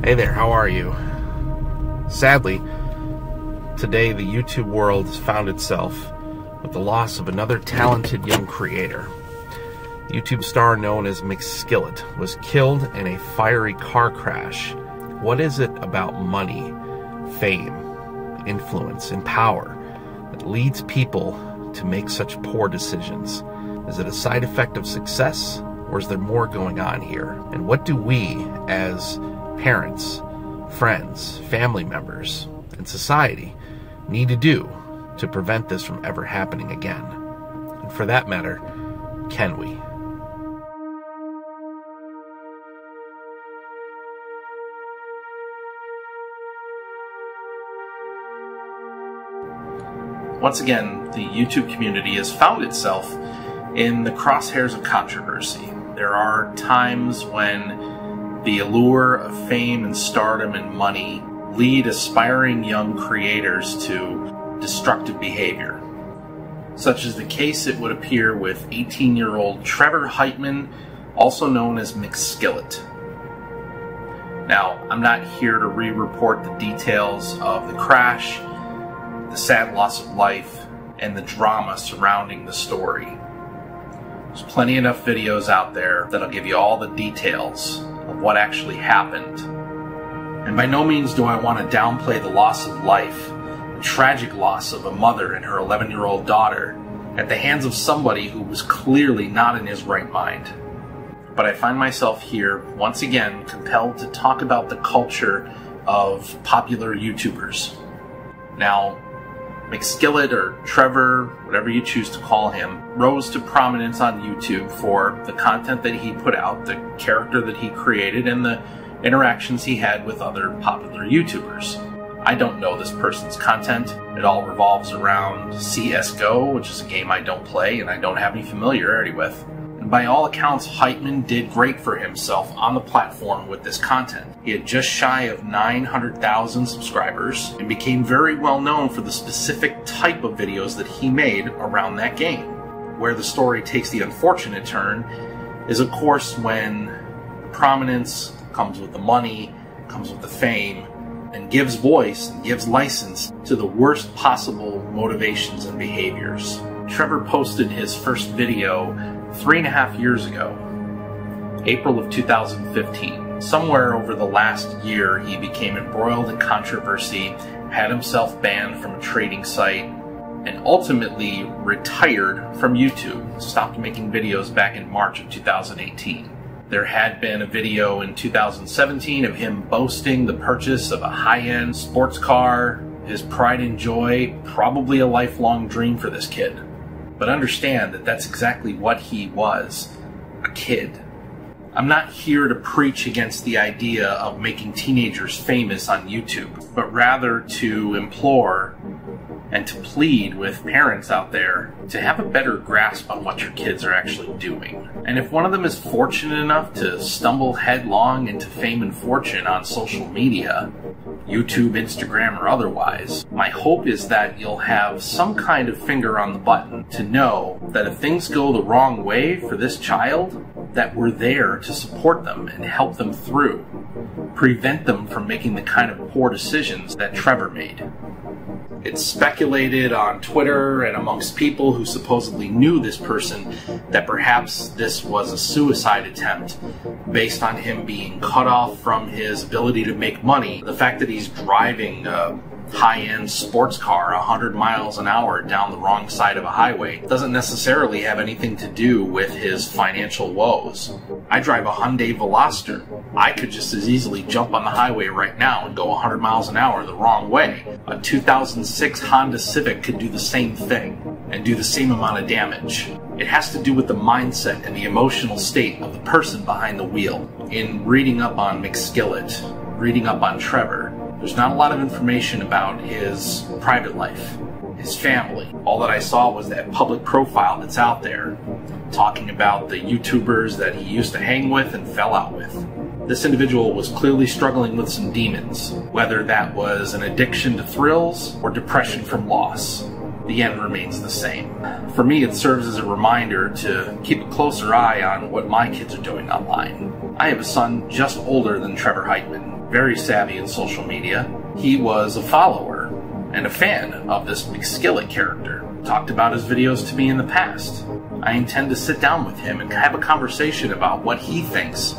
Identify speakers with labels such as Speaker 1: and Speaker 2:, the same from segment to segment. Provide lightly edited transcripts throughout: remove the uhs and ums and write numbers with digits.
Speaker 1: Hey there, how are you? Sadly, today the YouTube world has found itself with the loss of another talented young creator. YouTube star known as McSkillet was killed in a fiery car crash. What is it about money, fame, influence, and power that leads people to make such poor decisions? Is it a side effect of success, or is there more going on here? And what do we, as parents, friends, family members, and society, need to do to prevent this from ever happening again? And for that matter, can we? Once again, the YouTube community has found itself in the crosshairs of controversy. There are times when the allure of fame and stardom and money lead aspiring young creators to destructive behavior. Such is the case, it would appear, with 18-year-old Trevor Heitman, also known as McSkillet. Now, I'm not here to re-report the details of the crash, the sad loss of life, and the drama surrounding the story. There's plenty enough videos out there that'll give you all the details of what actually happened. And by no means do I want to downplay the loss of life, the tragic loss of a mother and her 11-year-old daughter at the hands of somebody who was clearly not in his right mind. But I find myself here, once again, compelled to talk about the culture of popular YouTubers. Now, McSkillet, or Trevor, whatever you choose to call him, rose to prominence on YouTube for the content that he put out, the character that he created, and the interactions he had with other popular YouTubers. I don't know this person's content. It all revolves around CSGO, which is a game I don't play and I don't have any familiarity with. And by all accounts, Heitman did great for himself on the platform with this content. He had just shy of 900,000 subscribers and became very well known for the specific type of videos that he made around that game. Where the story takes the unfortunate turn is, of course, when the prominence comes with the money, comes with the fame, and gives voice and gives license to the worst possible motivations and behaviors. Trevor posted his first video 3.5 years ago, April of 2015. Somewhere over the last year, he became embroiled in controversy, had himself banned from a trading site, and ultimately retired from YouTube. Stopped making videos back in March of 2018. There had been a video in 2017 of him boasting the purchase of a high-end sports car, his pride and joy, probably a lifelong dream for this kid. But understand that that's exactly what he was, a kid. I'm not here to preach against the idea of making teenagers famous on YouTube, but rather to implore and to plead with parents out there to have a better grasp on what your kids are actually doing. And if one of them is fortunate enough to stumble headlong into fame and fortune on social media, YouTube, Instagram, or otherwise, my hope is that you'll have some kind of finger on the button to know that if things go the wrong way for this child, that we're there to support them and help them through, prevent them from making the kind of poor decisions that Trevor made. It's speculated on Twitter and amongst people who supposedly knew this person that perhaps this was a suicide attempt based on him being cut off from his ability to make money. The fact that he's driving a high-end sports car 100 miles an hour down the wrong side of a highway doesn't necessarily have anything to do with his financial woes. I drive a Hyundai Veloster. I could just as easily jump on the highway right now and go 100 miles an hour the wrong way. A 2006 Honda Civic could do the same thing and do the same amount of damage. It has to do with the mindset and the emotional state of the person behind the wheel. In reading up on McSkillet, reading up on Trevor, there's not a lot of information about his private life, his family. All that I saw was that public profile that's out there, talking about the YouTubers that he used to hang with and fell out with. This individual was clearly struggling with some demons, whether that was an addiction to thrills or depression from loss. The end remains the same. For me, it serves as a reminder to keep a closer eye on what my kids are doing online. I have a son just older than Trevor Heitman. very savvy in social media. He was a follower and a fan of this McSkillet character. Talked about his videos to me in the past. I intend to sit down with him and have a conversation about what he thinks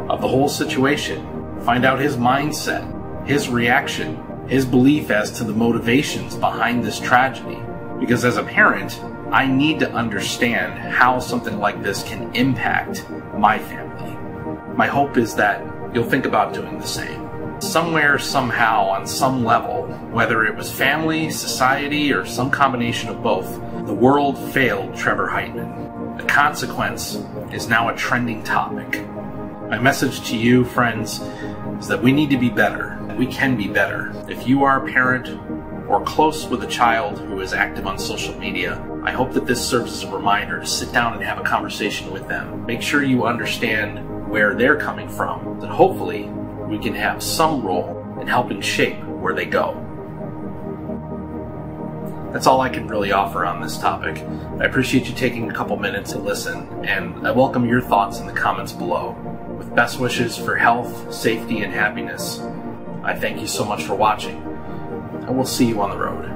Speaker 1: of the whole situation, find out his mindset, his reaction, his belief as to the motivations behind this tragedy. Because as a parent, I need to understand how something like this can impact my family. My hope is that you'll think about doing the same. Somewhere, somehow, on some level, whether it was family, society, or some combination of both, the world failed Trevor Heitman. The consequence is now a trending topic. My message to you, friends, is that we need to be better. We can be better. If you are a parent or close with a child who is active on social media, I hope that this serves as a reminder to sit down and have a conversation with them. Make sure you understand where they're coming from, that hopefully we can have some role in helping shape where they go. That's all I can really offer on this topic. I appreciate you taking a couple minutes to listen, and I welcome your thoughts in the comments below. With best wishes for health, safety, and happiness, I thank you so much for watching, and we'll see you on the road.